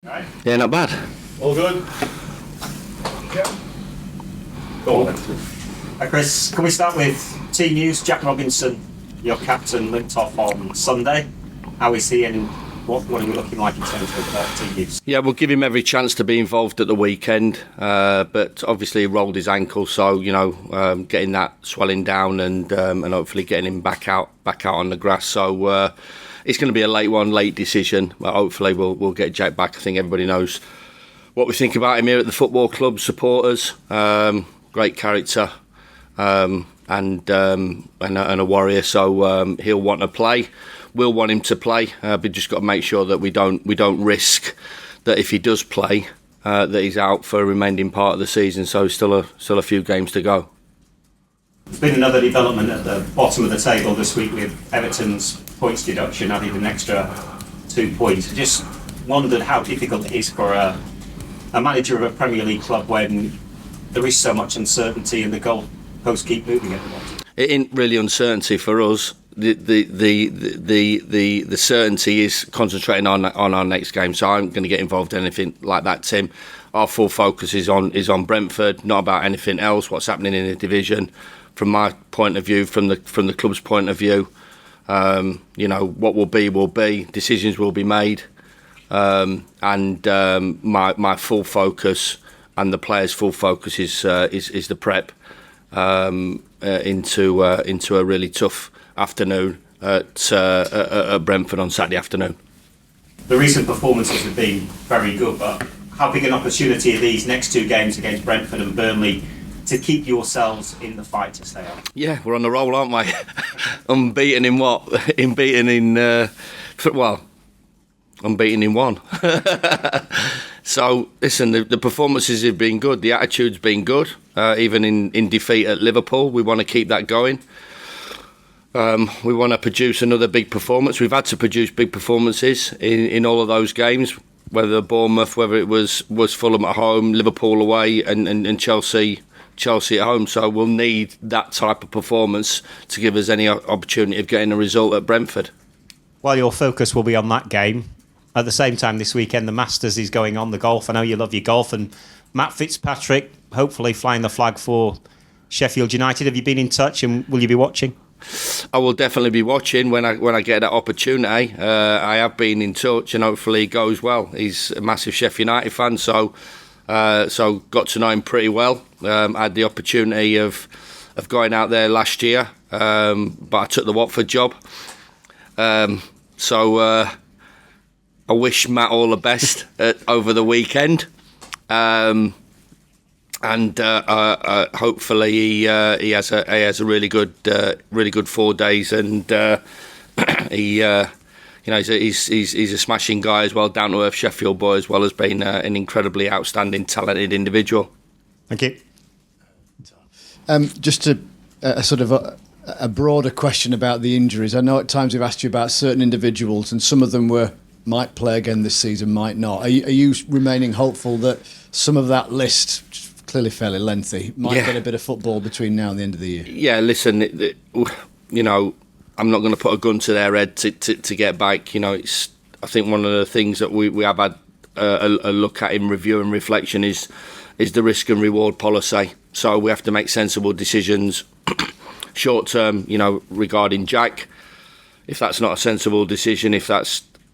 Right. Yeah, not bad. All good? Yeah. Go on. Chris, can we start with team news? Jack Robinson, your captain, limped off on Sunday. How is he and what are we looking like in terms of team news? Yeah, we'll give him every chance to be involved at the weekend, but obviously he rolled his ankle, so getting that swelling down and hopefully getting him back out on the grass. So it's going to be a late decision, but hopefully we'll get Jack back. I think everybody knows what we think about him here at the football club, supporters, great character, and a warrior. So he'll want to play. We'll want him to play. But just got to make sure that we don't risk that if he does play, that he's out for a remaining part of the season. So still a few games to go. There's been another development at the bottom of the table this week with Everton's points deduction adding an extra 2 points. I just wondered how difficult it is for a manager of a Premier League club when there is so much uncertainty and the goalposts keep moving at the moment. It ain't really uncertainty for us. The certainty is concentrating on our next game. So I'm going to get involved in anything like that, Tim. Our full focus is on Brentford, not about anything else. What's happening in the division, from my point of view, from the club's point of view. What will be. Decisions will be made, and my full focus and the players' full focus is the prep into a really tough afternoon at Brentford on Saturday afternoon. The recent performances have been very good, but how big an opportunity are these next two games against Brentford and Burnley to keep yourselves in the fight to stay up? Yeah, we're on the roll, aren't we? Unbeaten in one. So, listen, the performances have been good. The attitude's been good. Even in defeat at Liverpool, we want to keep that going. We want to produce another big performance. We've had to produce big performances in all of those games, whether Bournemouth, whether it was Fulham at home, Liverpool away, and Chelsea at home. So we'll need that type of performance to give us any opportunity of getting a result at Brentford. Well, your focus will be on that game. At the same time, this weekend, the Masters is going on, the golf. I know you love your golf. And Matt Fitzpatrick, hopefully flying the flag for Sheffield United. Have you been in touch and will you be watching? I will definitely be watching when I get that opportunity. I have been in touch and hopefully it goes well. He's a massive Sheffield United fan, so got to know him pretty well. I had the opportunity of going out there last year, but I took the Watford job. I wish Matt all the best over the weekend, and hopefully he has a really good 4 days, and he's a smashing guy as well, down to earth Sheffield boy, as well as being an incredibly outstanding, talented individual. Thank you. Just a sort of a broader question about the injuries. I know at times we've asked you about certain individuals, and some of them might play again this season, might not. Are you remaining hopeful that some of that list, clearly fairly lengthy, might get a bit of football between now and the end of the year? Yeah, listen, I'm not going to put a gun to their head to get back. It's, I think one of the things that we have had a look at in review and reflection is the risk and reward policy. So we have to make sensible decisions short term, regarding Jack. If that's not a sensible decision,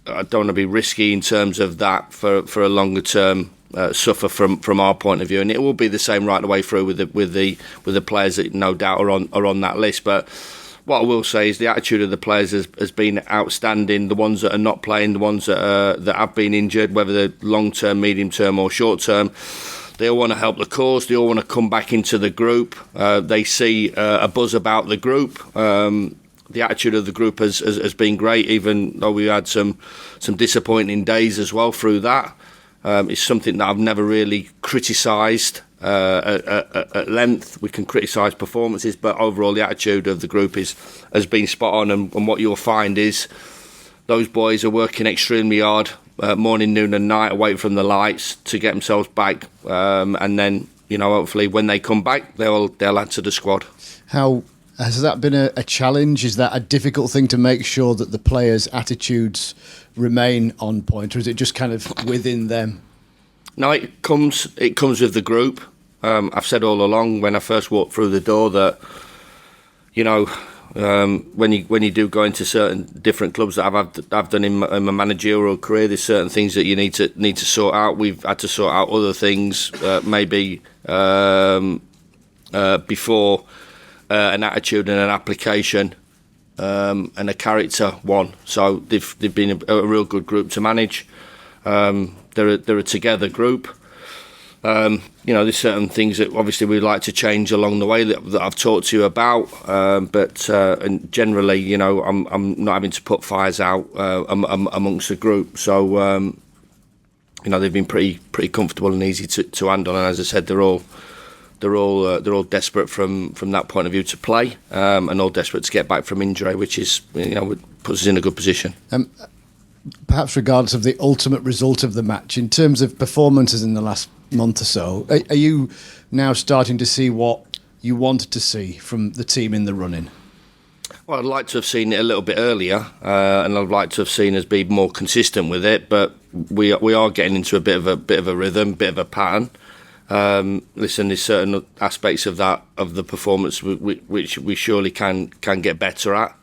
I don't want to be risky in terms of that for a longer term suffer from our point of view, and it will be the same right the way through with the players that no doubt are on that list. But what I will say is the attitude of the players has been outstanding. The ones that are not playing, the ones that have been injured, whether they're long term, medium term, or short term, they all want to help the cause. They all want to come back into the group. They see a buzz about the group. The attitude of the group has been great, even though we had some disappointing days as well through that. It's something that I've never really criticised at length. We can criticise performances, but overall the attitude of the group has been spot on. And what you'll find is those boys are working extremely hard, morning, noon and night, away from the lights, to get themselves back. And then, hopefully when they come back, they'll add to the squad. How has that been a challenge? Is that a difficult thing to make sure that the players' attitudes remain on point, or is it just kind of within them? No, it comes with the group. I've said all along when I first walked through the door that, you know, when you do go into certain different clubs that I've done in my managerial career, there's certain things that you need to sort out. We've had to sort out other things, maybe before an attitude and an application and a character one. So they've been a real good group to manage. They're a together group. You know, there's certain things that obviously we'd like to change along the way that I've talked to you about, but and generally, you know, I'm not having to put fires out amongst the group. So, you know, they've been pretty comfortable and easy to handle. And as I said, they're all desperate from that point of view to play, and all desperate to get back from injury, which is, you know, puts us in a good position. Perhaps regardless of the ultimate result of the match, in terms of performances in the last month or so, are you now starting to see what you wanted to see from the team in the running? Well, I'd like to have seen it a little bit earlier, and I'd like to have seen us be more consistent with it. But we are getting into a bit of a rhythm, bit of a pattern. Listen, there's certain aspects of the performance which we surely can get better at.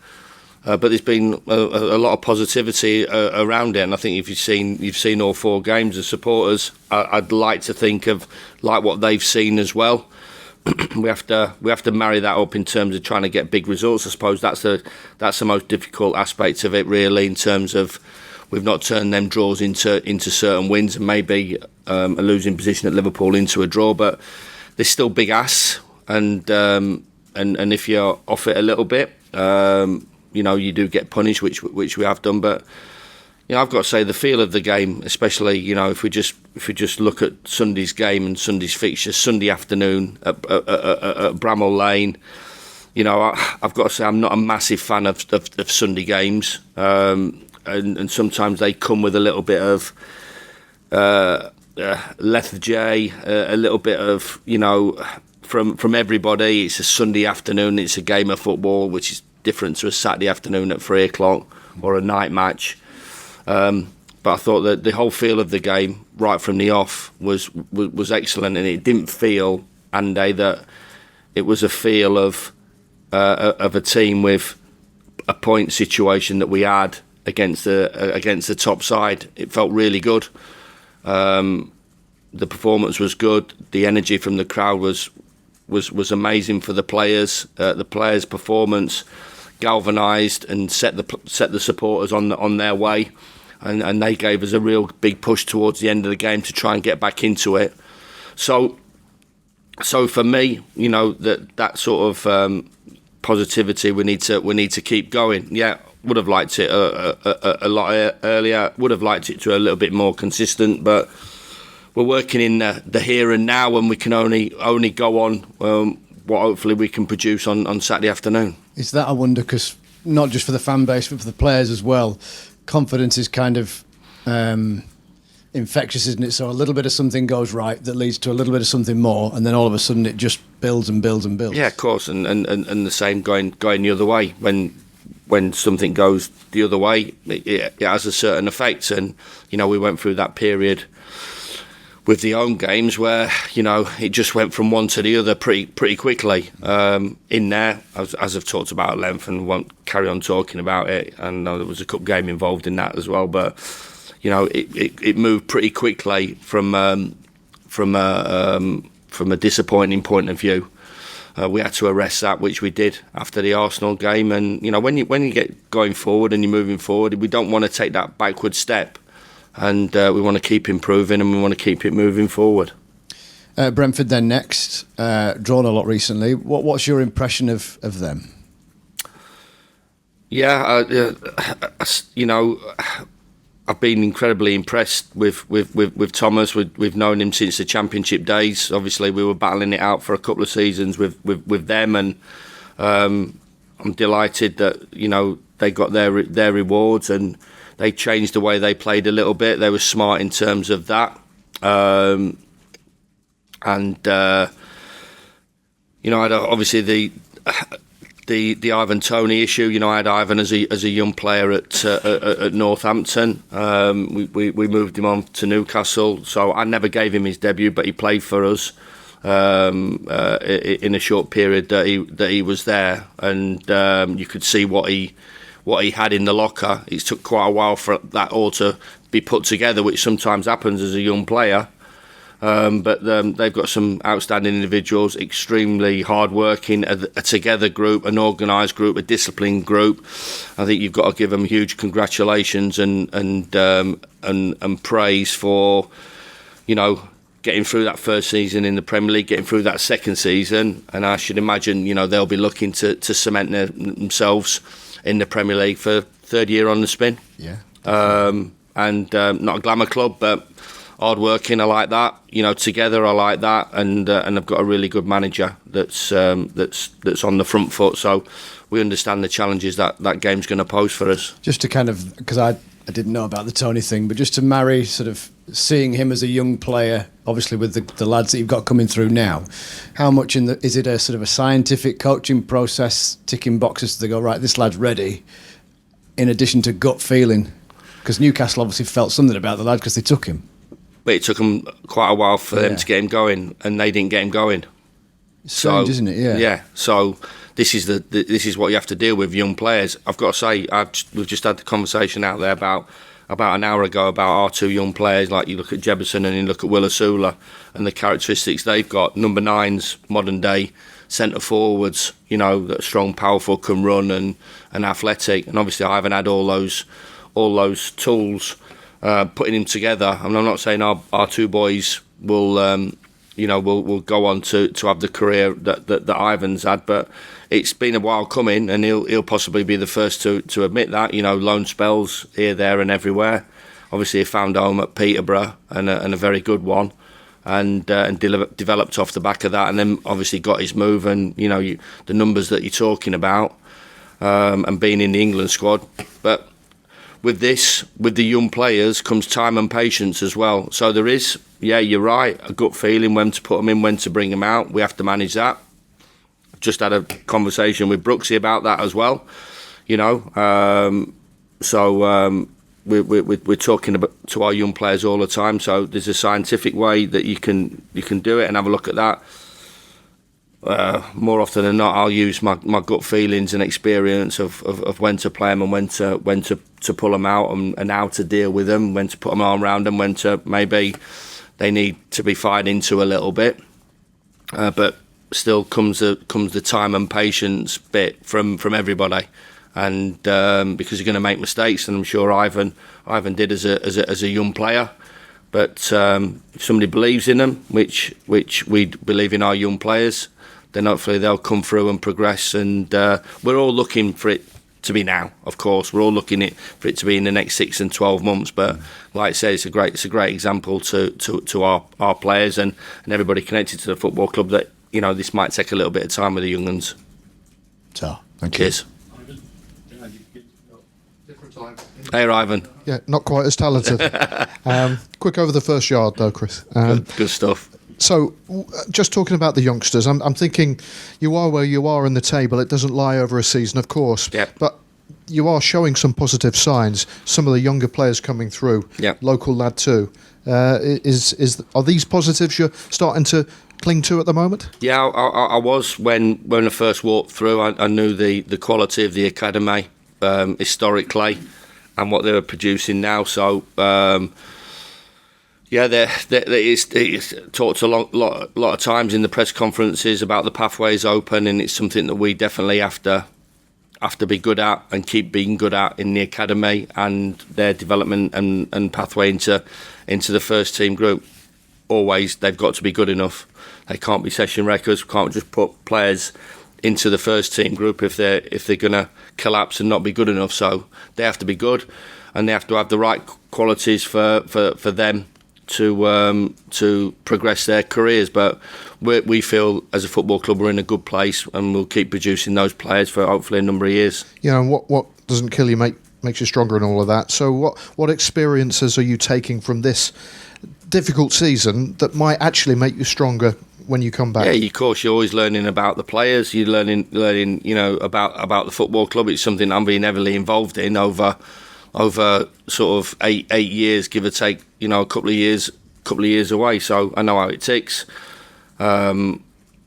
But there's been a lot of positivity around it, and I think if you've seen all 4 games, the supporters, I'd like to think of like what they've seen as well. we have to marry that up in terms of trying to get big results. I suppose that's the most difficult aspect of it, really, in terms of we've not turned them draws into certain wins, and maybe a losing position at Liverpool into a draw, but there's still big asks, and if you're off it a little bit, you know, you do get punished, which we have done. But, you know, I've got to say the feel of the game, especially, you know, if we just look at Sunday's game and Sunday's fixtures, Sunday afternoon at Bramall Lane, you know, I've got to say I'm not a massive fan of Sunday games, and sometimes they come with a little bit of lethargy, a little bit of, you know, from everybody. It's a Sunday afternoon, it's a game of football, which is different to a Saturday afternoon at 3 o'clock or a night match. But I thought that the whole feel of the game, right from the off, was excellent, and it didn't feel, Andy, that it was a feel of a team with a point situation that we had against the top side. It felt really good. The performance was good. The energy from the crowd was amazing for the players. The players' performance galvanised and set the supporters on their way, and they gave us a real big push towards the end of the game to try and get back into it. So for me, you know, that sort of positivity we need to keep going. Yeah, would have liked it a lot earlier. Would have liked it to a little bit more consistent, but we're working in the here and now, and we can only go on what hopefully we can produce on Saturday afternoon. Is that, I wonder, because not just for the fan base but for the players as well, confidence is kind of infectious, isn't it? So a little bit of something goes right that leads to a little bit of something more, and then all of a sudden it just builds and builds and builds. Yeah, of course, and the same going the other way. When something goes the other way, it has a certain effect, and, you know, we went through that period with the home games where, you know, it just went from one to the other pretty quickly. In there, as I've talked about at length, and won't carry on talking about it, and there was a cup game involved in that as well, but, you know, it moved pretty quickly from a disappointing point of view. We had to arrest that, which we did after the Arsenal game, and, you know, when you get going forward and you're moving forward, we don't want to take that backward step. And we want to keep improving, and we want to keep it moving forward. Brentford then next, drawn a lot recently. What's your impression of them? Yeah, you know, I've been incredibly impressed with Thomas. We've known him since the Championship days. Obviously, we were battling it out for a couple of seasons with them, and I'm delighted that, you know, they got their rewards, and they changed the way they played a little bit. They were smart in terms of that. You know, obviously the Ivan Toney issue. You know, I had Ivan as a young player at Northampton. We moved him on to Newcastle, so I never gave him his debut, but he played for us in a short period that he was there, and you could see what he had in the locker. It took quite a while for that all to be put together, which sometimes happens as a young player. But they've got some outstanding individuals, extremely hard-working, a together group, an organised group, a disciplined group. I think you've got to give them huge congratulations and praise for, you know, getting through that first season in the Premier League, getting through that second season, and I should imagine, you know, they'll be looking to cement themselves in the Premier League for third year on the spin. Yeah. Not a glamour club, but hard working. I like that. You know, together I like that, and I've got a really good manager that's on the front foot. So we understand the challenges that game's going to pose for us. Just to kind of, because I didn't know about the Toney thing, but just to marry sort of seeing him as a young player, obviously with the lads that you've got coming through now, how much is it a sort of a scientific coaching process, ticking boxes to go, right, this lad's ready, in addition to gut feeling? Because Newcastle obviously felt something about the lad because they took him. But it took them quite a while for them to get him going, and they didn't get him going. It's strange, isn't it? Yeah. Yeah. So this is what you have to deal with young players. I've got to say, we've just had the conversation out there about an hour ago about our two young players. Like, you look at Jebison and you look at Wilder Santo and the characteristics they've got. Number 9s, modern day centre forwards. You know, that are strong, powerful, can run and athletic. And obviously, I haven't had all those tools. Putting him together, and I'm not saying our two boys will go on to have the career that Ivan's had, but it's been a while coming, and he'll possibly be the first to admit that. You know, loan spells here, there, and everywhere. Obviously, he found home at Peterborough, and a very good one, and developed off the back of that, and then obviously got his move, and you know the numbers that you're talking about, and being in the England squad, but. With the young players comes time and patience as well. So there is, yeah, you're right, a gut feeling when to put them in, when to bring them out. We have to manage that. Just had a conversation with Brooksy about that as well. You know, we're talking about to our young players all the time. So there's a scientific way that you can do it and have a look at that. More often than not, I'll use my gut feelings and experience of when to play them and when to pull them out and how to deal with them, when to put them arm around them, when to maybe they need to be fired into a little bit. But still comes the time and patience bit from everybody, and because you're going to make mistakes, and I'm sure Ivan did as a young player. But if somebody believes in them, which we believe in our young players, then hopefully they'll come through and progress. And we're all looking for it to be now, of course. We're all looking for it to be in the next 6 and 12 months. But like I say, it's a great example to our players and everybody connected to the football club that, you know, this might take a little bit of time with the young uns. So, thank you. Cheers. Hey, Ivan. Yeah, not quite as talented. Quick over the first yard, though, Chris. Good stuff. So, just talking about the youngsters, I'm thinking you are where you are in the table. It doesn't lie over a season, of course. Yeah. But you are showing some positive signs. Some of the younger players coming through. Yeah. Local lad too. Are these positives you're starting to cling to at the moment? Yeah, I was when I first walked through. I knew the quality of the academy historically and what they were producing now. So. Yeah, it's talked a lot of times in the press conferences about the pathways open, and it's something that we definitely have to be good at and keep being good at in the academy and their development and pathway into the first team group. Always, they've got to be good enough. They can't be session records. We can't just put players into the first team group if they're going to collapse and not be good enough. So they have to be good, and they have to have the right qualities for them to progress their careers. But we feel as a football club we're in a good place, and we'll keep producing those players for hopefully a number of years. Yeah, and what doesn't kill you makes you stronger and all of that. So what experiences are you taking from this difficult season that might actually make you stronger when you come back? Yeah, of course, you're always learning about the players. You're learning, about the football club. It's something I'm being heavily involved in over sort of eight years, give or take. A couple of years away. So I know how it ticks. I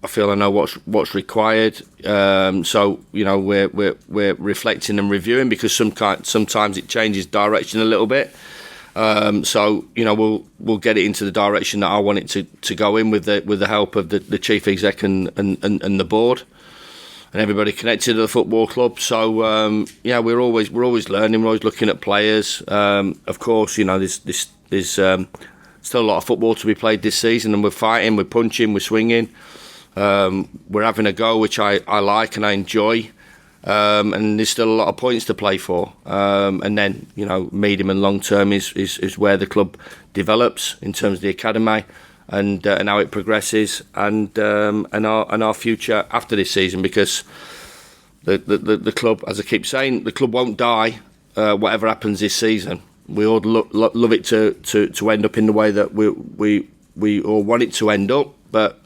feel I know what's required. So we're reflecting and reviewing, because sometimes it changes direction a little bit. So we'll get it into the direction that I want it to go in, with the help of the chief exec and the board and everybody connected to the football club. So we're always learning. We're always looking at players. Of course, there's still a lot of football to be played this season, and we're fighting, we're punching, we're swinging. We're having a go, which I like and I enjoy. And there's still a lot of points to play for. And then, medium and long term is where the club develops in terms of the academy and how it progresses, and our future after this season, because the club, as I keep saying, the club won't die whatever happens this season. We all love it to end up in the way that we all want it to end up, but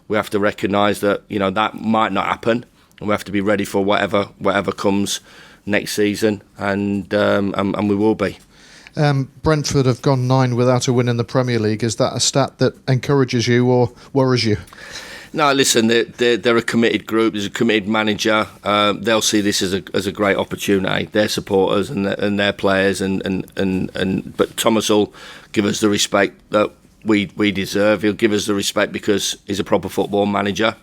we have to recognise that that might not happen, and we have to be ready for whatever comes next season, and we will be. Brentford have gone 9 without a win in the Premier League. Is that a stat that encourages you or worries you? No, listen, they're a committed group. There's a committed manager. They'll see this as a great opportunity. Their supporters and their players, but Thomas will give us the respect that we deserve. He'll give us the respect because he's a proper football manager,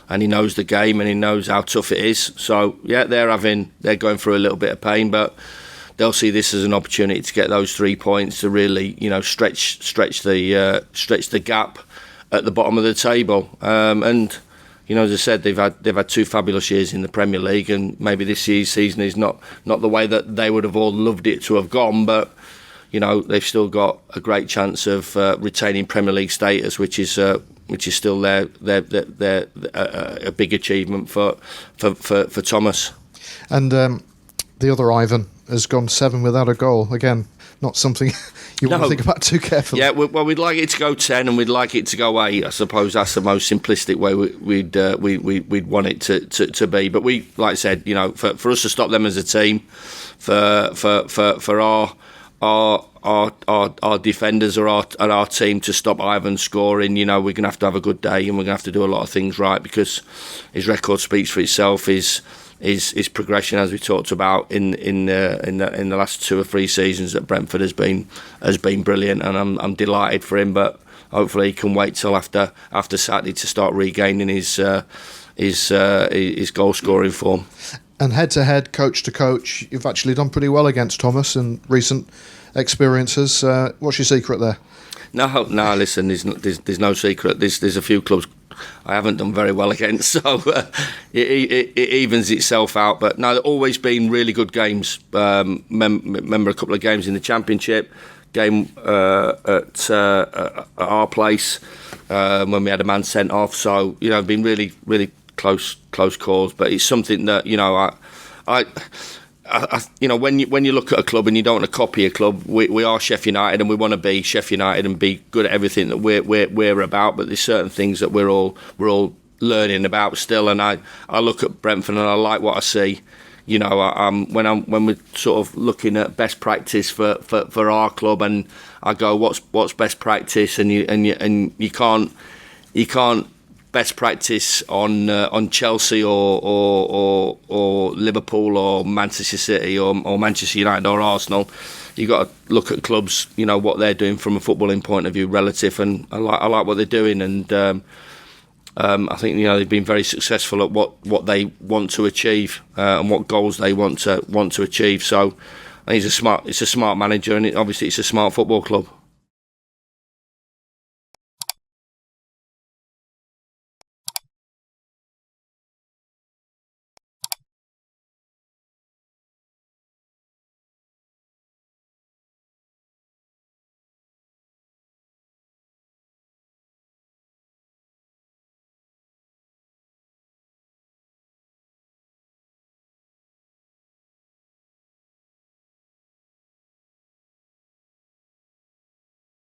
and he knows the game and he knows how tough it is. So yeah, they're going through a little bit of pain, but they'll see this as an opportunity to get those 3 points to really stretch the gap at the bottom of the table. And as I said, they've had 2 fabulous years in the Premier League, and maybe this year's season is not the way that they would have all loved it to have gone, but they've still got a great chance of retaining Premier League status, which is still a big achievement for Thomas. And the other Ivan has gone 7 without a goal. Again, not something you want to think about too carefully. Yeah, well, we'd like it to go 10 and we'd like it to go 8. I suppose that's the most simplistic way we'd want it to be. But we, like I said, for us to stop them as a team, for our defenders or our team to stop Ivan scoring, we're going to have a good day, and we're going to have to do a lot of things right, because his record speaks for itself. His progression, as we talked about in the last 2 or 3 seasons at Brentford, has been brilliant, and I'm delighted for him. But hopefully he can wait till after Saturday to start regaining his goal scoring form. And head to head, coach to coach, you've actually done pretty well against Thomas in recent experiences. What's your secret there? No. Listen, there's no secret. There's a few clubs I haven't done very well against, so it evens itself out. But no, they've always been really good games. Remember a couple of games in the Championship, game at our place when we had a man sent off. So been really, really close calls. But it's something that when you look at a club and you don't want to copy a club, we are Sheffield United, and we want to be Sheffield United and be good at everything that we're about. But there's certain things that we're all learning about still. And I look at Brentford and I like what I see. When we're sort of looking at best practice for our club, and I go, what's best practice, and you can't best practice on Chelsea or Liverpool or Manchester City or Manchester United or Arsenal. You got to look at clubs, what they're doing from a footballing point of view, relative, and I like what they're doing, and I think they've been very successful at what they want to achieve and what goals they want to achieve. So I think it's a smart manager, and obviously it's a smart football club.